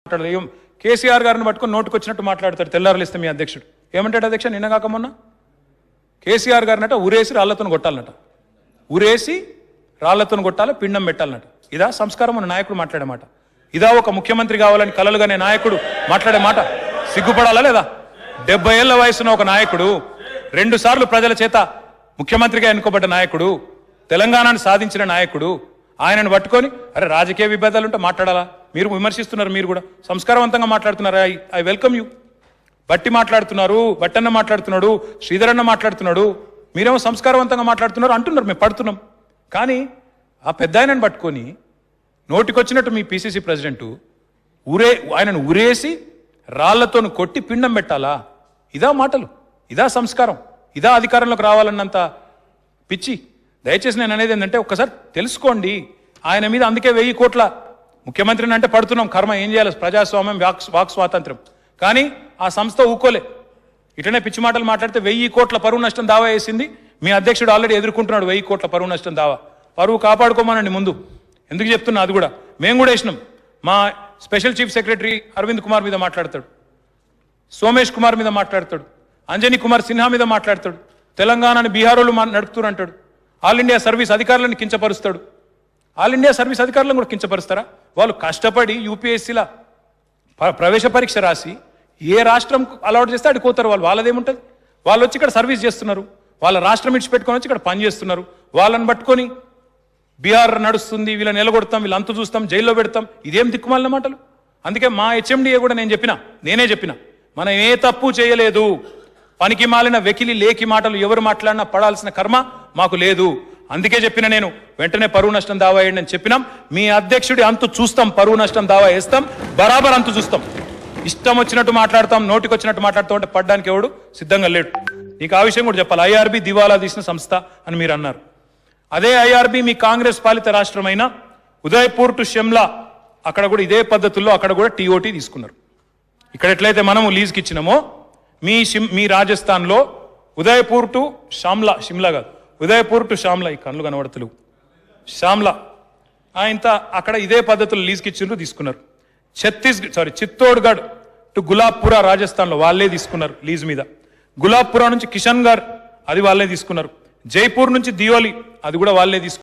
మాట్లాడలేం. కేసీఆర్ గారిని పట్టుకొని నోటుకొచ్చినట్టు మాట్లాడతాడు. తెల్లారలిస్తే మీ అధ్యక్షుడు ఏమంటాడు? అధ్యక్ష నిన్న కాక మొన్న కేసీఆర్ గారినట ఉరేసి రాళ్లతో కొట్టాలన్నట, ఉరేసి రాళ్లతో కొట్టాలి, పిండం పెట్టాలన్నట. ఇదా సంస్కారం ఉన్న నాయకుడు మాట్లాడే మాట? ఇదా ఒక ముఖ్యమంత్రి కావాలని కలలుగానే నాయకుడు మాట్లాడే మాట? సిగ్గుపడాలా లేదా? 70 ఏళ్ల వయసున్న ఒక నాయకుడు, 2 సార్లు ప్రజల చేత ముఖ్యమంత్రిగా ఎన్నుకోబడ్డ నాయకుడు, తెలంగాణను సాధించిన నాయకుడు, ఆయనను పట్టుకొని అరే రాజకీయ విభేదాలు ఉంటే మాట్లాడాలా? మీరు విమర్శిస్తున్నారు, మీరు కూడా సంస్కారవంతంగా మాట్లాడుతున్నారు. I welcome you. బట్టి మాట్లాడుతున్నారు, బట్టన్న మాట్లాడుతున్నాడు, శ్రీధరన్న మాట్లాడుతున్నాడు, మీరేమో సంస్కారవంతంగా మాట్లాడుతున్నారు అంటున్నారు, మేము పడుతున్నాం. కానీ ఆ పెద్ద ఆయనను పట్టుకొని నోటికొచ్చినట్టు మీ పిసిసి ప్రెసిడెంట్ ఆయనను ఉరేసి రాళ్లతో కొట్టి పిండం పెట్టాలా? ఇదా మాటలు? ఇదా సంస్కారం? ఇదా అధికారంలోకి రావాలన్నంత పిచ్చి? దయచేసి నేను అనేది ఏంటంటే ఒక్కసారి తెలుసుకోండి. ఆయన మీద అందుకే 1000 కోట్ల ముఖ్యమంత్రిని అంటే పడుతున్నాం. కర్మ ఏం చేయాలి? ప్రజాస్వామ్యం, వాక్ స్వాతంత్రం. కానీ ఆ సంస్థ ఊకోలే. ఇటనే పిచ్చి మాటలు మాట్లాడితే 1000 కోట్ల పరువు నష్టం దావా వేసింది. మీ అధ్యక్షుడు ఆల్రెడీ ఎదుర్కొంటున్నాడు 1000 కోట్ల పరువు నష్టం దావా. పరువు కాపాడుకోమనండి ముందు. ఎందుకు చెప్తున్నా? అది కూడా మేము కూడా వేసినాం. మా special chief secretary Arvind Kumar మీద మాట్లాడతాడు, సోమేష్ కుమార్ మీద మాట్లాడతాడు, అంజనీ కుమార్ సిన్హా మీద మాట్లాడతాడు, తెలంగాణని బీహార్ వాళ్ళు నడుపుతున్నారు అంటాడు, ఆల్ ఇండియా సర్వీస్ అధికారులను కించపరుస్తాడు. ఆల్ ఇండియా సర్వీస్ అధికారులను కూడా కించపరుస్తారా? వాళ్ళు కష్టపడి యూపీఎస్సీల ప్రవేశ పరీక్ష రాసి ఏ రాష్ట్రం అలవాటు చేస్తే అడిగిపోతారు. వాళ్ళదేముంటుంది? వాళ్ళు వచ్చి ఇక్కడ సర్వీస్ చేస్తున్నారు, వాళ్ళ రాష్ట్రం ఇడిచిపెట్టుకొని వచ్చి ఇక్కడ పని చేస్తున్నారు. వాళ్ళని పట్టుకొని బీహార్ నడుస్తుంది, వీళ్ళని నిలగొడతాం, వీళ్ళు అంతు చూస్తాం, జైల్లో పెడతాం. ఇదేం దిక్కుమాలిన మాటలు? అందుకే మా హెచ్ఎండిఏ కూడా నేనే చెప్పిన మనం ఏ తప్పు చేయలేదు. పనికి మాలిన వెకిలి లేకి మాటలు ఎవరు మాట్లాడినా పడాల్సిన కర్మ మాకు లేదు. అందుకే చెప్పిన నేను వెంటనే పరువు నష్టం దావా వేయండి అని చెప్పినాం. మీ అధ్యక్షుడి అంతు చూస్తాం, పరువు నష్టం దావా వేస్తాం, బరాబర్ అంతు చూస్తాం. ఇష్టం వచ్చినట్టు మాట్లాడతాం, నోటికొచ్చినట్టు మాట్లాడుతాం అంటే పడ్డానికి ఎవడు సిద్ధంగా లేడు. నీకు ఆ విషయం కూడా చెప్పాలి. ఐఆర్బీ దివాలా తీసిన సంస్థ అని మీరు అన్నారు. అదే ఐఆర్బీ మీ కాంగ్రెస్ పాలిత రాష్ట్రమైన ఉదయపూర్ టు షిమ్లా, అక్కడ కూడా ఇదే పద్ధతుల్లో అక్కడ కూడా టీఓటీ తీసుకున్నారు. ఇక్కడ ఎట్లయితే మనము లీజ్కి ఇచ్చినామో మీ రాజస్థాన్లో ఉదయపూర్ టు షిమ్లా కాదు, ఉదయపూర్ టు షామ్లా, ఈ కళ్ళు కనబడతలేవు, షామ్లా ఇంత అక్కడ ఇదే పద్ధతులు లీజ్కి ఇచ్చిండ్రు, తీసుకున్నారు. చిత్తోడ్గఢ్ టు గులాబ్పురా రాజస్థాన్లో వాళ్ళే తీసుకున్నారు లీజ్ మీద. గులాబ్పురా నుంచి కిషన్ గర్ అది వాళ్ళే తీసుకున్నారు. జైపూర్ నుంచి దియోలి అది కూడా వాళ్ళే తీసుకున్నారు.